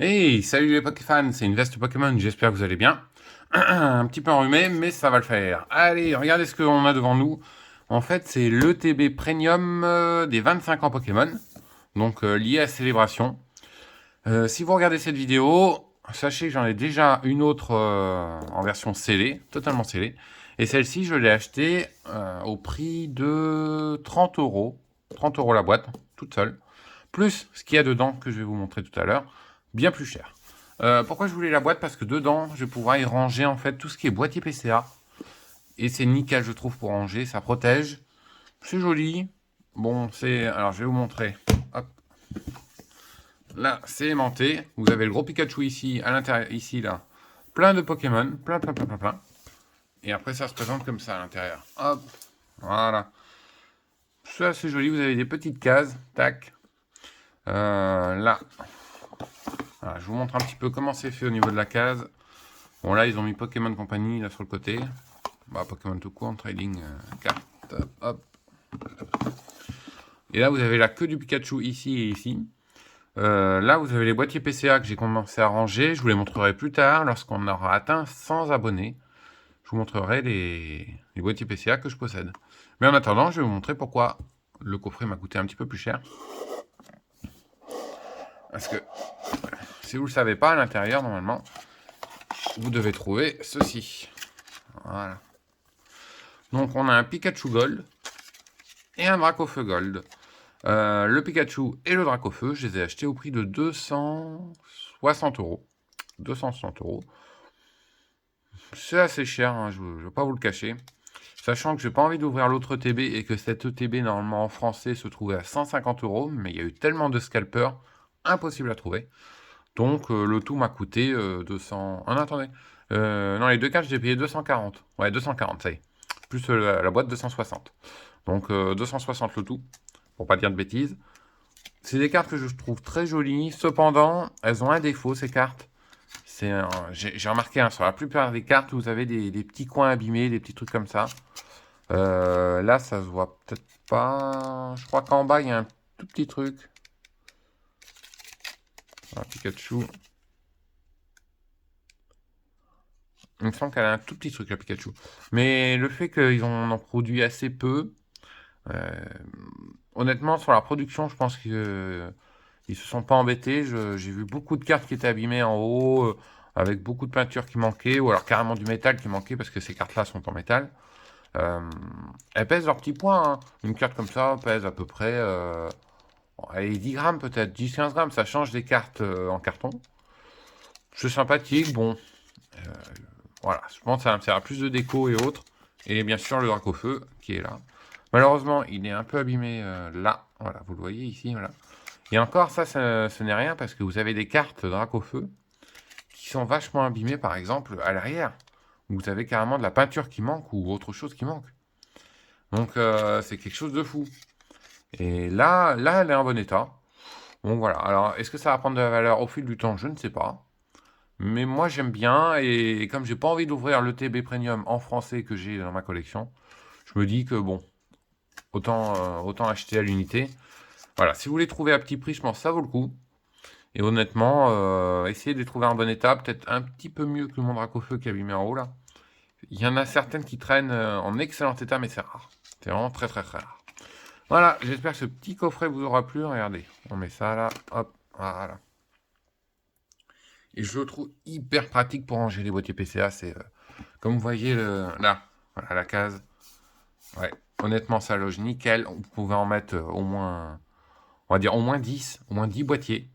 Hey, salut les Pokéfans, c'est une veste Pokémon, j'espère que vous allez bien. Un petit peu enrhumé, mais ça va le faire. Allez, regardez ce qu'on a devant nous. En fait, c'est l'ETB Premium des 25 ans Pokémon, donc lié à Célébration. Si vous regardez cette vidéo, sachez que j'en ai déjà une autre en version scellée, totalement scellée. Et celle-ci, je l'ai achetée au prix de 30 euros. 30 euros la boîte, toute seule. Plus ce qu'il y a dedans, que je vais vous montrer tout à l'heure, bien plus cher. Pourquoi je voulais la boîte? Parce que dedans, je vais pouvoir y ranger en fait tout ce qui est boîtier PCA. Et c'est nickel, je trouve, pour ranger. Ça protège. C'est joli. Bon, c'est... Alors, je vais vous montrer. Hop. Là, c'est aimanté. Vous avez le gros Pikachu ici, à l'intérieur, ici, là. Plein de Pokémon. Plein, plein, plein, plein, plein. Et après, ça se présente comme ça à l'intérieur. Hop. Voilà. Ça, c'est joli. Vous avez des petites cases. Tac. Là. Voilà, je vous montre un petit peu comment c'est fait au niveau de la case. Bon, là, ils ont mis Pokémon Company là sur le côté. Bah, Pokémon tout court, trading, carte, hop. Et là, vous avez la queue du Pikachu ici et ici. Là, vous avez les boîtiers PCA que j'ai commencé à ranger. Je vous les montrerai plus tard, lorsqu'on aura atteint 100 abonnés. Je vous montrerai les boîtiers PCA que je possède. Mais en attendant, je vais vous montrer pourquoi le coffret m'a coûté un petit peu plus cher. Parce que, si vous ne le savez pas, à l'intérieur, normalement, vous devez trouver ceci. Voilà. Donc, on a un Pikachu Gold et un Dracofeu Gold. Le Pikachu et le Dracofeu, je les ai achetés au prix de 260 euros. 260 euros. C'est assez cher, hein, je ne vais pas vous le cacher. Sachant que j'ai pas envie d'ouvrir l'autre ETB et que cette ETB, normalement en français, se trouvait à 150 euros. Mais il y a eu tellement de scalpers, impossible à trouver. Donc le tout m'a coûté 200... Ah non, attendez. Non, les deux cartes, j'ai payé 240. Ouais, 240, ça y est. Plus la boîte, 260. Donc 260 le tout, pour pas dire de bêtises. C'est des cartes que je trouve très jolies. Cependant, elles ont un défaut, ces cartes. J'ai remarqué sur la plupart des cartes, vous avez des petits coins abîmés, des petits trucs comme ça. Là, ça se voit peut-être pas. Je crois qu'en bas, il y a un tout petit truc. Voilà, Pikachu. Il me semble qu'elle a un tout petit truc, la Pikachu. Mais le fait qu'ils en produit assez peu, euh, honnêtement, sur la production, je pense qu'ils se sont pas embêtés. J'ai vu beaucoup de cartes qui étaient abîmées en haut, avec beaucoup de peinture qui manquait, ou alors carrément du métal qui manquait, parce que ces cartes-là sont en métal. Euh, Elles pèsent leur petit poids, hein. Une carte comme ça pèse à peu près allez, 10 grammes peut-être, 10-15 grammes. Ça change des cartes en carton. C'est sympathique, bon. euh, voilà, je pense que ça me sert à plus de déco et autres. Et bien sûr, le Dracofeu qui est là. Malheureusement, il est un peu abîmé là. Voilà, vous le voyez ici, voilà. Et encore, ça, ce n'est rien parce que vous avez des cartes Dracofeu qui sont vachement abîmées, par exemple, à l'arrière. Vous avez carrément de la peinture qui manque ou autre chose qui manque. Donc, c'est quelque chose de fou. Et là, elle est en bon état. Bon, voilà. Alors, est-ce que ça va prendre de la valeur au fil du temps? Je ne sais pas. Mais moi, j'aime bien. Et comme j'ai pas envie d'ouvrir le TB Premium en français que j'ai dans ma collection, je me dis que bon, autant acheter à l'unité. Voilà. Si vous les trouvez à petit prix, je pense que ça vaut le coup. Et honnêtement, essayez de les trouver en bon état. Peut-être un petit peu mieux que le Mondracofeu qui a abîmé en haut là. Il y en a certaines qui traînent en excellent état, mais c'est rare. C'est vraiment très très très rare. Voilà, j'espère que ce petit coffret vous aura plu. Regardez, on met ça là, hop, voilà. Et je le trouve hyper pratique pour ranger les boîtiers PCA. C'est comme vous voyez là, voilà la case. Ouais, honnêtement, ça loge nickel. Vous pouvez en mettre au moins, on va dire au moins 10, au moins 10 boîtiers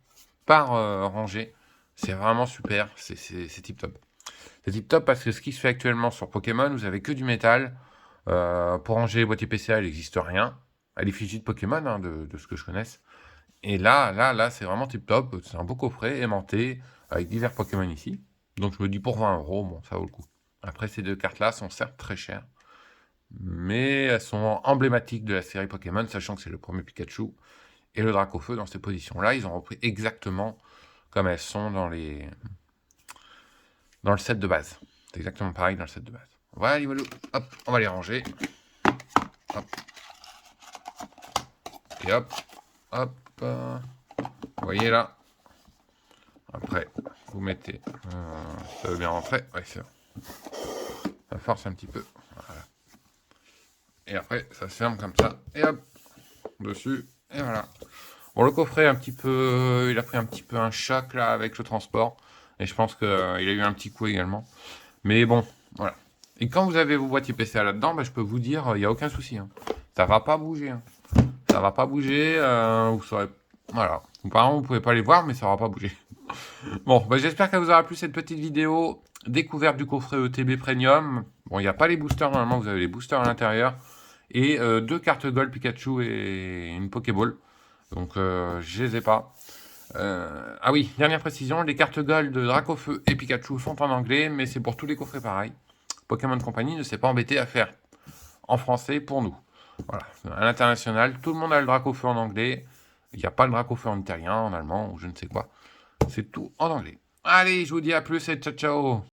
par rangée. C'est vraiment super, c'est tip top. C'est tip top parce que ce qui se fait actuellement sur Pokémon, vous avez que du métal. Pour ranger les boîtiers PCA, il n'existe rien. À l'effigie de Pokémon, hein, de ce que je connaisse. Et là, c'est vraiment tip top. C'est un beau coffret aimanté avec divers Pokémon ici. Donc je me dis pour 20 euros, bon, ça vaut le coup. Après, ces deux cartes-là sont certes très chères, mais elles sont emblématiques de la série Pokémon, sachant que c'est le premier Pikachu et le Dracofeu dans ces positions-là. Ils ont repris exactement comme elles sont dans le set de base. C'est exactement pareil dans le set de base. Voilà, hop, on va les ranger. Hop. Et hop, hop. Vous voyez là. Après, vous mettez... ça veut bien rentrer. Ouais, c'est bon. Ça force un petit peu. Voilà. Et après, ça se ferme comme ça. Et hop, dessus. Et voilà. Bon, le coffret, un petit peu... il a pris un petit peu un choc, là, avec le transport. Et je pense qu'il a eu un petit coup également. Mais bon, voilà. Et quand vous avez vos boîtiers PCA là-dedans, bah, je peux vous dire, il n'y a aucun souci. Hein. Ça va pas bouger. Hein. Ça va pas bouger. Vous saurez... Voilà. Apparemment, vous pouvez pas les voir, mais ça va pas bouger. Bon, bah, j'espère qu'elle vous aura plu cette petite vidéo. Découverte du coffret ETB Premium. Bon, il n'y a pas les boosters, normalement, vous avez les boosters à l'intérieur. Et 2 cartes Gold Pikachu et une Pokéball. Donc, je les ai pas. Ah oui, dernière précision, les cartes Gold de Dracofeu et Pikachu sont en anglais, mais c'est pour tous les coffrets pareil. Pokémon Company ne s'est pas embêté à faire en français pour nous. Voilà, à l'international, tout le monde a le Dracofeu en anglais. Il n'y a pas le Dracofeu en italien, en allemand ou je ne sais quoi. C'est tout en anglais. Allez, je vous dis à plus et ciao ciao.